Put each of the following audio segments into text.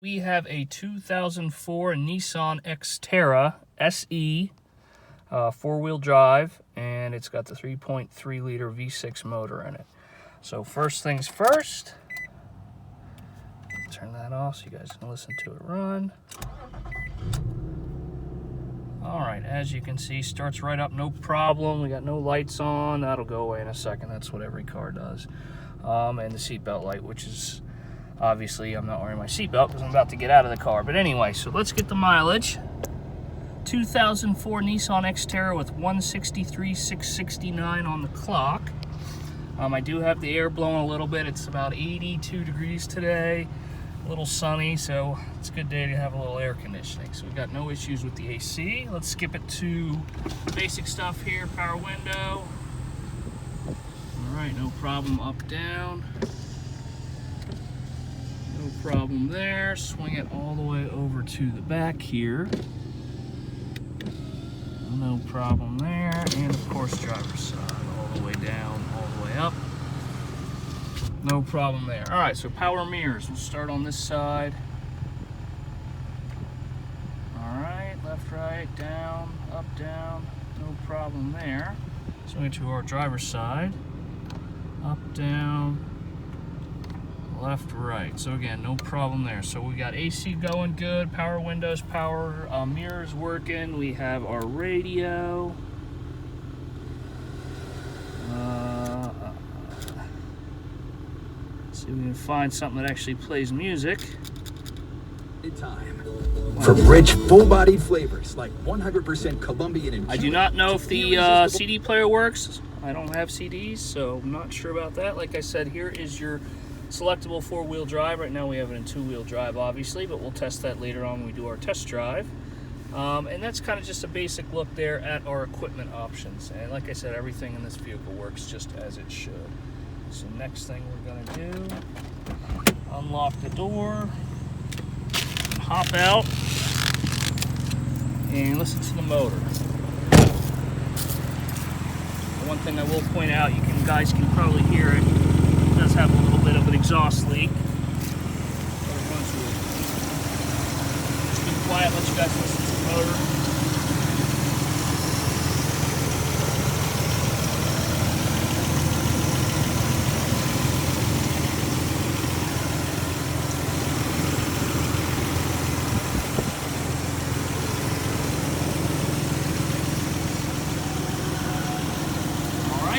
We have a 2004 Nissan Xterra SE, four-wheel drive, and it's got the 3.3 liter V6 motor in it. So first things first, turn that off so you guys can listen to it run. All right, as you can see, starts right up, no problem. We got no lights on. That'll go away in a second. That's what every car does. And the seatbelt light, which is obviously I'm not wearing my seatbelt because I'm about to get out of the car. But anyway, so let's get the mileage. 2004 Nissan Xterra with 163,669 on the clock. I do have the air blowing a little bit. It's about 82 degrees today. A little sunny, so it's a good day to have a little air conditioning. So we've got no issues with the AC. Let's skip it to basic stuff here. Power window. All right, no problem. Up, down. No problem there. Swing it all the way over to the back here. No problem there. And of course, driver's side, all the way down, all the way up. No problem there. All right, so power mirrors. We'll start on this side. All right, left, right, down, up, down. No problem there. Swing it to our driver's side. Up, down, left, right. So again, no problem there. So we got AC going good, power windows, power mirrors working. We have our radio. See if we can find something that actually plays music. Time for rich, full-bodied flavors like 100% Colombian and I do not know if the CD player works. I don't have CDs, so I'm not sure about that. Like I said, here is your selectable four-wheel drive. Right now we have it in two-wheel drive, obviously, but we'll test that later on when we do our test drive. And that's kind of just a basic look there at our equipment options. And like I said, everything in this vehicle works just as it should. So next thing we're going to do, unlock the door, hop out, and listen to the motor. One thing I will point out, you guys can probably hear it. It does have a little bit of an exhaust leak. Just be quiet, let you guys listen to the motor.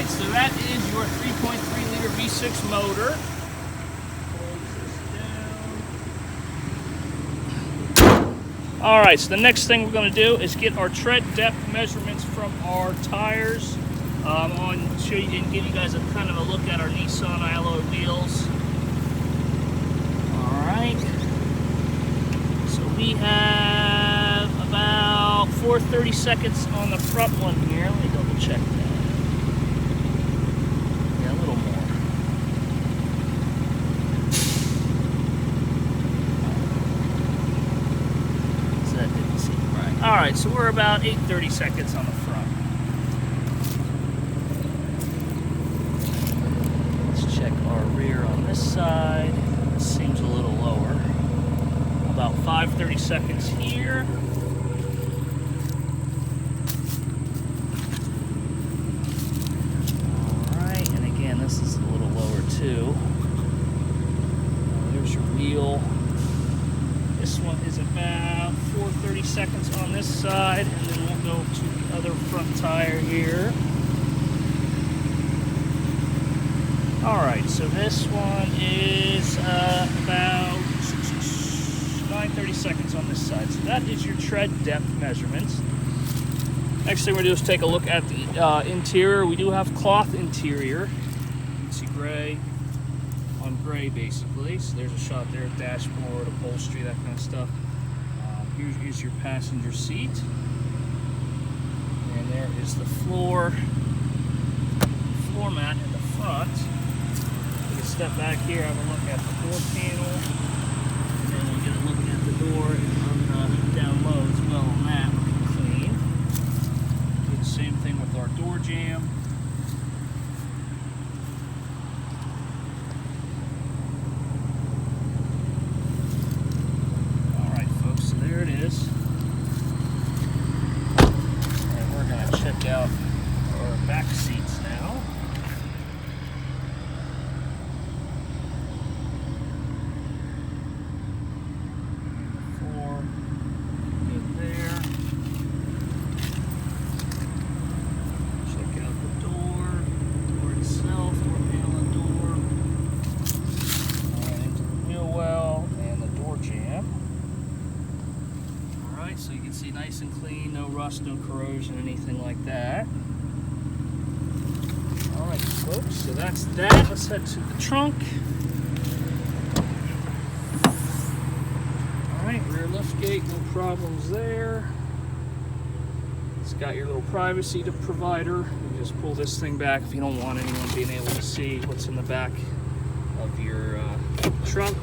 So that is your 3.3 liter V6 motor. All right, so the next thing we're going to do is get our tread depth measurements from our tires. Show you and give you guys a kind of a look at our Nissan alloy wheels. All right. So we have about 4/32 on the front one here. Let me double check that. All right, so we're about 8/32 on the front. Let's check our rear on this side. It seems a little lower. About 5/32 here. All right, and again, this is a little lower too. There's your wheel. This one is about 4/32 on this side, and then we'll go to the other front tire here. All right, so this one is about 9/32 on this side. So that is your tread depth measurements. Next thing we're going to do is take a look at the interior. We do have cloth interior. You can see gray on gray, basically. So there's a shot there, dashboard, upholstery, that kind of stuff. Here is your passenger seat, and there is the floor mat in the front. Take a step back here, have a look at the door panel, and then we'll get a look at the door on down low as well on that. Looking clean. Do the same thing with our door jamb. so you can see nice and clean, no rust, no corrosion, anything like that. Alright folks, so that's that. Let's head to the trunk. Alright, rear liftgate, no problems there. It's got your little privacy provider. You just pull this thing back if you don't want anyone being able to see what's in the back of your trunk.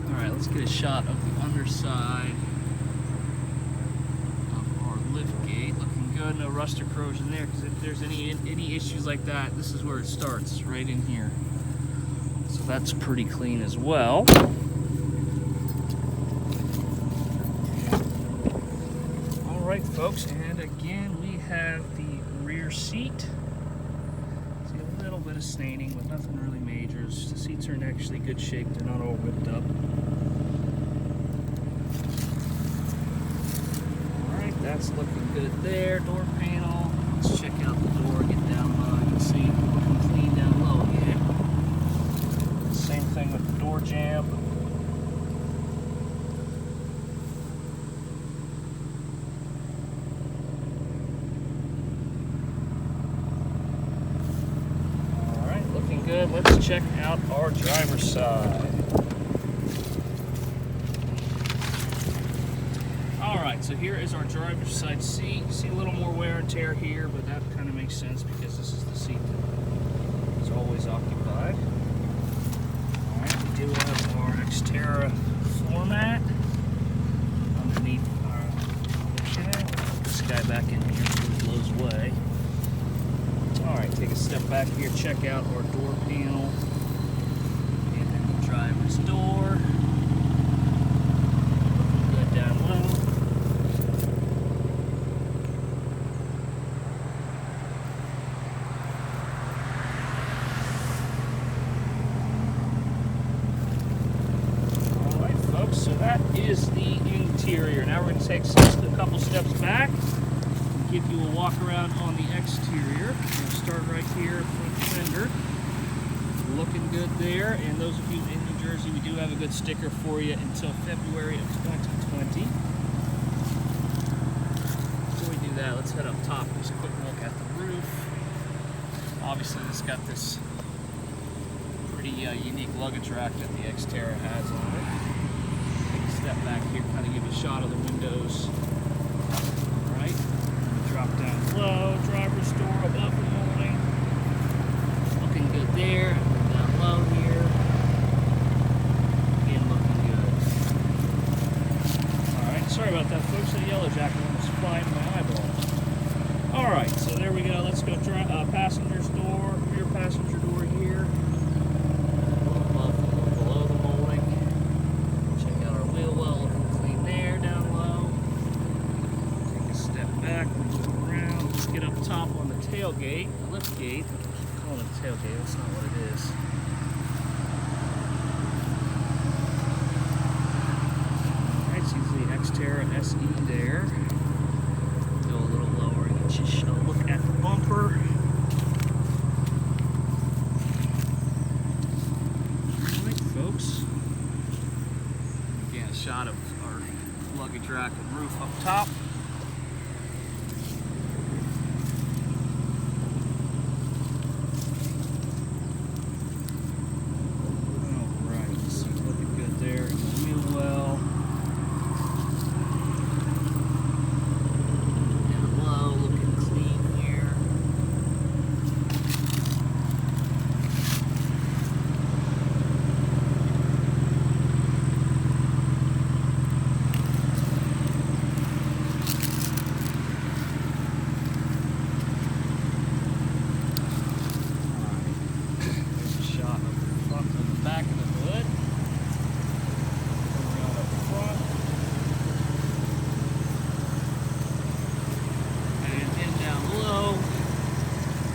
Alright, let's get a shot of the underside of our liftgate. Looking good, no rust or corrosion there, because if there's any issues like that, this is where it starts, right in here. So that's pretty clean as well. Alright folks, and again we have the rear seat. See a little bit of staining, but nothing really major. The seats are in actually good shape, they're not all whipped up. Alright, that's looking good there. Door panel. Let's check out the door, get down low. You can see looking clean down low again. Same thing with the door jamb. Alright, looking good. Let's check out our driver's side. Alright, so here is our driver's side seat. You see a little more wear and tear here, but that kind of makes sense because this is the seat that is always occupied. Alright, we do have our Xterra floor mat underneath our... Okay, put this guy back in here so he blows away. Alright, take a step back here, check out our door panel. And then the driver's door. Good down low. So that is the interior. Now we're going to take a couple steps back and give you a walk around on the exterior. We'll start right here, front fender. Looking good there. And those of you in New Jersey, we do have a good sticker for you until February of 2020. Before we do that, let's head up top. Just a quick look at the roof. Obviously, it's got this pretty unique luggage rack that the Xterra has on it. Step back here, kind of give you a shot of the windows. Alright, drop down low, driver's door above the molding. Looking good there, and down low here. Again, looking good. Alright, sorry about that folks, that yellow jacket almost flying in my eyeball. Alright, so there we go, let's go passenger's door, rear passenger door here. Top on the tailgate, the liftgate. I'm calling it a tailgate, that's not what it is. Alright, so you see Xterra SE there. Go a little lower, you can just look at the bumper. Alright, folks. Again, a shot of our luggage rack and roof up top.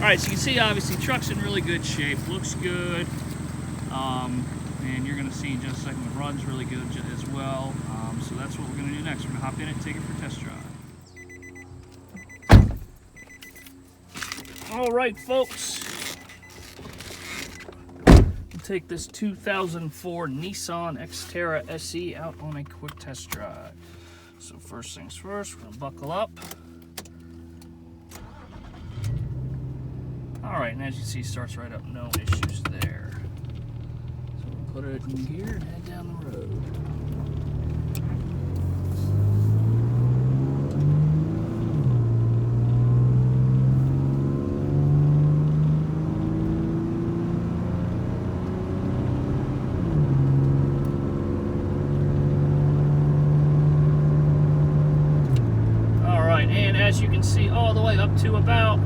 Alright, so you can see obviously truck's in really good shape, looks good, and you're going to see in just a second the run's really good as well. So that's what we're going to do next. We're going to hop in and take it for a test drive. Alright folks, take this 2004 Nissan Xterra SE out on a quick test drive. So first things first, we're gonna buckle up. All right, and as you see, starts right up, no issues there. So we'll put it in gear and head down the road. And as you can see, all the way up to about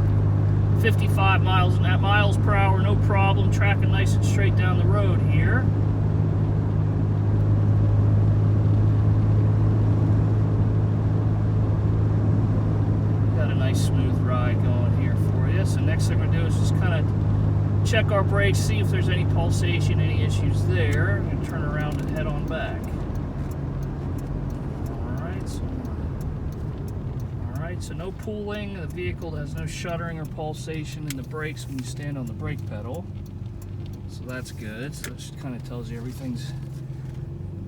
55 miles per hour, no problem, tracking nice and straight down the road here. Got a nice smooth ride going here for you. So next thing we're gonna do is just kind of check our brakes, see if there's any pulsation, any issues there, and turn around and head on back. So no pulling, the vehicle has no shuddering or pulsation in the brakes when you stand on the brake pedal. So that's good. So it just kind of tells you everything's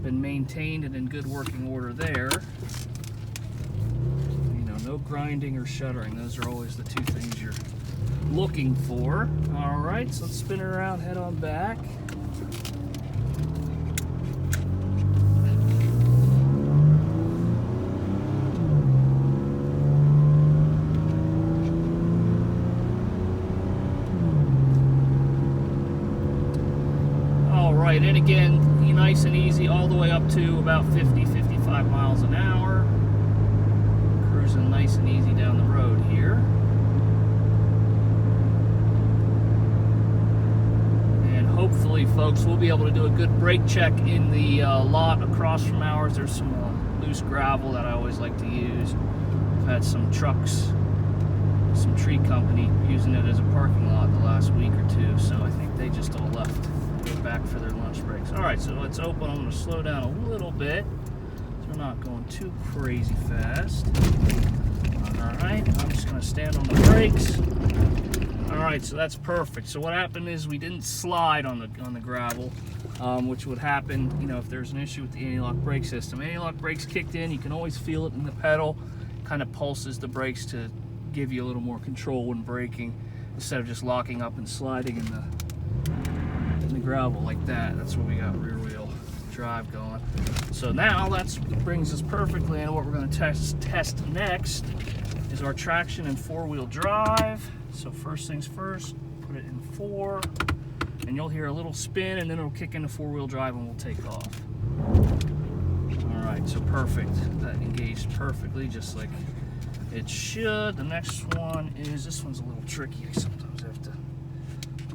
been maintained and in good working order there. You know, no grinding or shuddering. Those are always the two things you're looking for. All right, so let's spin it around, head on back. And again, nice and easy all the way up to about 50-55 miles an hour. Cruising nice and easy down the road here. And hopefully, folks, we'll be able to do a good brake check in the lot across from ours. There's some loose gravel that I always like to use. I've had some trucks, some tree company using it as a parking lot the last week or two, so I think they just all left. Back for their lunch breaks. All right, so let's open. I'm going to slow down a little bit so we're not going too crazy fast. All right, I'm just going to stand on the brakes. All right, so that's perfect. So what happened is we didn't slide on the gravel, which would happen, you know, if there's an issue with the anti-lock brake system. Anti-lock brakes kicked in. You can always feel it in the pedal. Kind of pulses the brakes to give you a little more control when braking instead of just locking up and sliding in the gravel like that. That's what we got rear wheel drive going. So now that brings us perfectly into what we're going to test next is our traction and four-wheel drive. So first things first, put it in 4, and you'll hear a little spin, and then it'll kick into four-wheel drive and we'll take off. All right, so perfect. That engaged perfectly, just like it should. The next one is, this one's a little tricky. I sometimes have to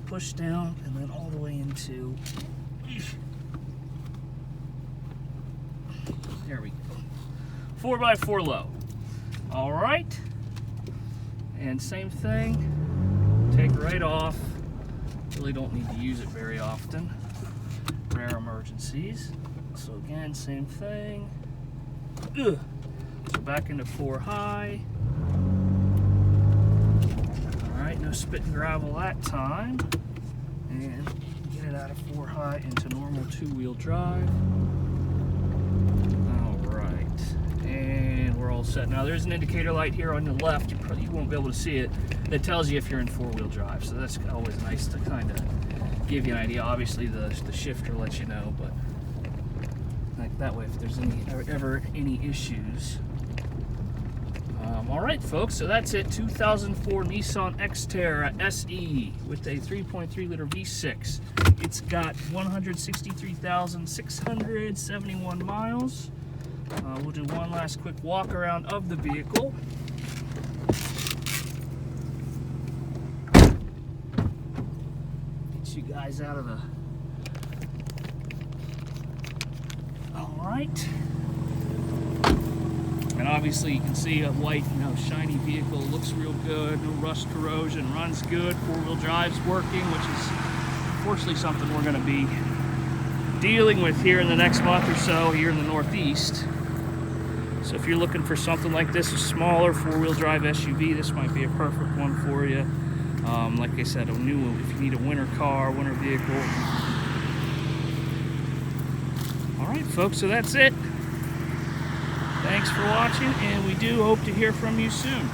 push down and then all the way into, there we go, 4x4 low. All right, and same thing, take right off. Really don't need to use it very often, rare emergencies. So again, same thing. So back into 4 high. All right, no spit and gravel that time. And get it out of 4 high into normal 2-wheel drive. All right, and we're all set. Now there's an indicator light here on the left. You won't be able to see it. That tells you if you're in 4-wheel drive. So that's always nice to kind of give you an idea. Obviously the shifter lets you know, but like that way if there's ever any issues. All right, folks, so that's it. 2004 Nissan Xterra SE with a 3.3 liter V6. It's got 163,671 miles. We'll do one last quick walk around of the vehicle. Get you guys out of the... All right. And obviously you can see a white, shiny vehicle, looks real good, no rust corrosion, runs good, 4-wheel drive's working, which is unfortunately something we're going to be dealing with here in the next month or so here in the Northeast. So if you're looking for something like this, a smaller 4-wheel drive SUV, this might be a perfect one for you. Like I said, if you need a winter car, winter vehicle, Alright folks, so that's it. Thanks for watching, and we do hope to hear from you soon.